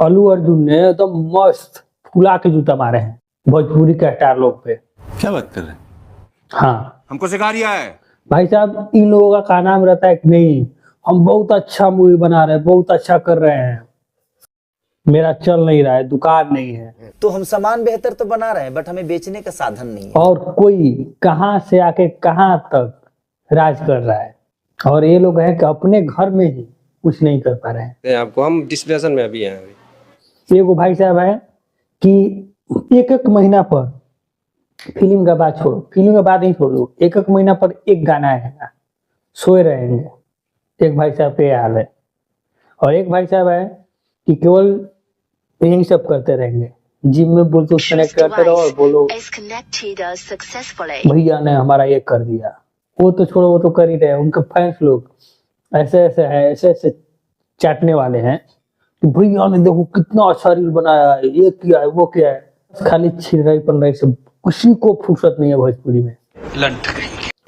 अल्लू अर्जुन ने तो मस्त फुला के जूता मारे हैं भोजपुरी के स्टार लोग पे। क्या बात कर रहे हैं? हाँ हमको सिखा रिया है भाई साहब, इन लोगों का नाम रहता है कि नहीं हम बहुत अच्छा मूवी बना रहे हैं, बहुत अच्छा कर रहे हैं, मेरा चल नहीं रहा है, दुकान नहीं है, तो हम सामान बेहतर तो बना रहे हैं बट हमें बेचने का साधन नहीं है। और कोई कहां से आके कहां तक राज कर रहा है, और ये लोग हैं कि अपने घर में ही कुछ नहीं कर पा रहे हैं। आपको हम डिस्कशन में अभी हैं। एगो भाई साहब है कि एक एक महीना पर फिल्म का बात छोड़ो, फिल्म का बात ही छोड़ दो, एक एक महीना पर एक गाना आएगा, सोए रहेंगे। एक भाई साहब पे हाल है। और एक भाई साहब है कि केवल यही सब करते रहेंगे, जिम में ब्लूटूथ कनेक्ट करते रहो और बोलो भैया ने हमारा ये कर दिया। वो तो छोड़ो, वो तो कर ही रहे, उनके फैंस लोग ऐसे ऐसे है, ऐसे ऐसे चाटने वाले हैं कि भैया ने देखो कितना अच्छा रील बनाया है, ये किया है, वो किया है। खाली छिड़ाई पंडाई से किसी को फुर्सत नहीं है भोजपुरी में।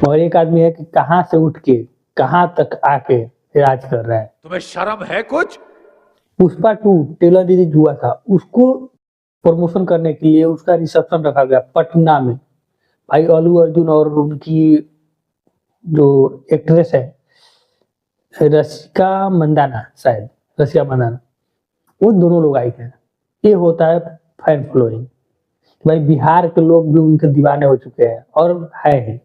और एक आदमी है कि कहाँ से उठ के कहाँ तक आके राज कर रहा है। तुम्हें शर्म है कुछ? पुष्पा 2 टेलर रिलीज हुआ था, उसको प्रमोशन करने के लिए उसका रिसेप्शन रखा गया पटना में। भाई अल्लू अर्जुन और उनकी जो एक्ट्रेस है रसिका मंदाना, शायद रसिका मंदाना, वो दोनों लोग आए थे। ये होता है फैन फॉलोइंग। भाई बिहार के लोग भी उनके दीवाने हो चुके हैं और है ही।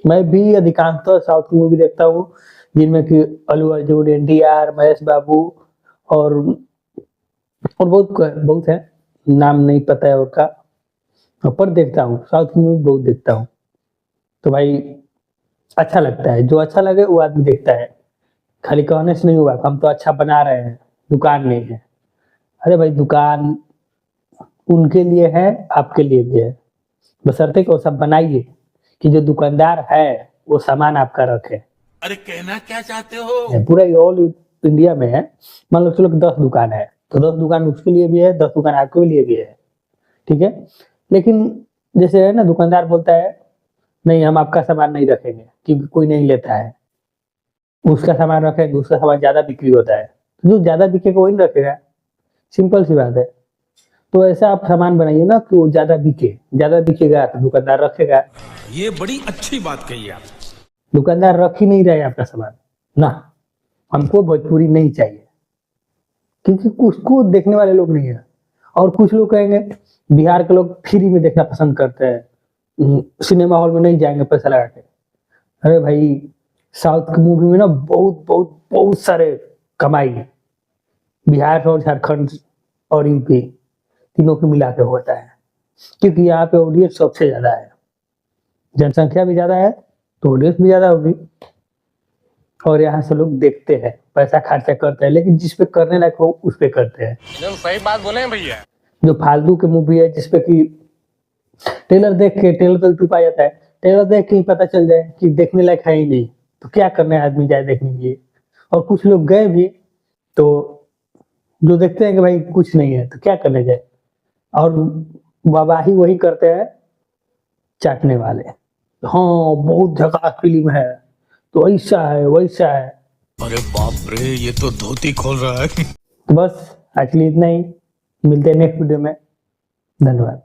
मैं भी अधिकांशतः साउथ की मूवी देखता हूँ, जिनमें कि अल्लू अर्जुन, एनटीआर, महेश बाबू और बहुत है, नाम नहीं पता है उनका, पर देखता हूँ साउथ की मूवी बहुत देखता हूँ। तो भाई अच्छा लगता है, जो अच्छा लगे वो आदमी देखता है। खाली कहने से नहीं हुआ हम तो अच्छा बना रहे हैं, दुकान नहीं है। अरे भाई दुकान उनके लिए है, आपके लिए भी है, बशर्ते कि वो सब बनाइए कि जो दुकानदार है वो सामान आपका रखे। अरे कहना क्या चाहते हो? पूरा ऑल इंडिया में है, मान लो चलो 10 दुकान है तो 10 दुकान उसके लिए भी है, 10 दुकान आपके लिए भी है, ठीक है। लेकिन जैसे है ना, दुकानदार बोलता है नहीं हम आपका सामान नहीं रखेंगे क्योंकि कोई नहीं लेता है, उसका सामान रखेंगे, उसका सामान ज्यादा बिक्री होता है, तो जो ज्यादा बिकेगा वही रखेगा, सिंपल सी बात है। तो ऐसा आप सामान बनाइए ना कि वो ज्यादा बिके, ज्यादा बिकेगा तो दुकानदार रखेगा। ये बड़ी अच्छी बात कही आप। दुकानदार रख ही नहीं रहे आपका सामान ना, हमको भोजपुरी नहीं चाहिए क्योंकि उसको देखने वाले लोग नहीं है। और कुछ लोग कहेंगे बिहार के लोग फ्री में देखना पसंद करते हैं, सिनेमा हॉल में नहीं जाएंगे पैसा लगा के। अरे भाई साउथ की मूवी में ना बहुत बहुत बहुत सारे कमाई बिहार और झारखंड और यूपी तीनों को मिला के होता है, क्योंकि यहाँ पे ऑडियंस सबसे ज्यादा है, जनसंख्या भी ज्यादा है तो ऑडियंस भी ज्यादा होगी, और यहाँ से लोग देखते हैं, पैसा खर्चा करते हैं, लेकिन जिसपे करने लायक हो उस पे करते हैं। एकदम सही बात बोले हैं भैया। जो फालतू की मूवी है जिसपे कि टेलर देख के टेलर तो चुप आ जाता है, टेलर देख के ही पता चल जाए कि देखने लायक है ही नहीं, तो क्या करने आदमी जाए देखने के लिए। और कुछ लोग गए भी तो जो देखते हैं कि भाई कुछ नहीं है तो क्या करने जाए, और वाहवाही वही करते हैं चाटने वाले, हाँ बहुत झकास फिल्म है तो ऐसा है वैसा है। अरे बाप रे, ये तो धोती खोल रहा है। तो बस आज के लिए इतना ही, मिलते हैं नेक्स्ट वीडियो में, धन्यवाद।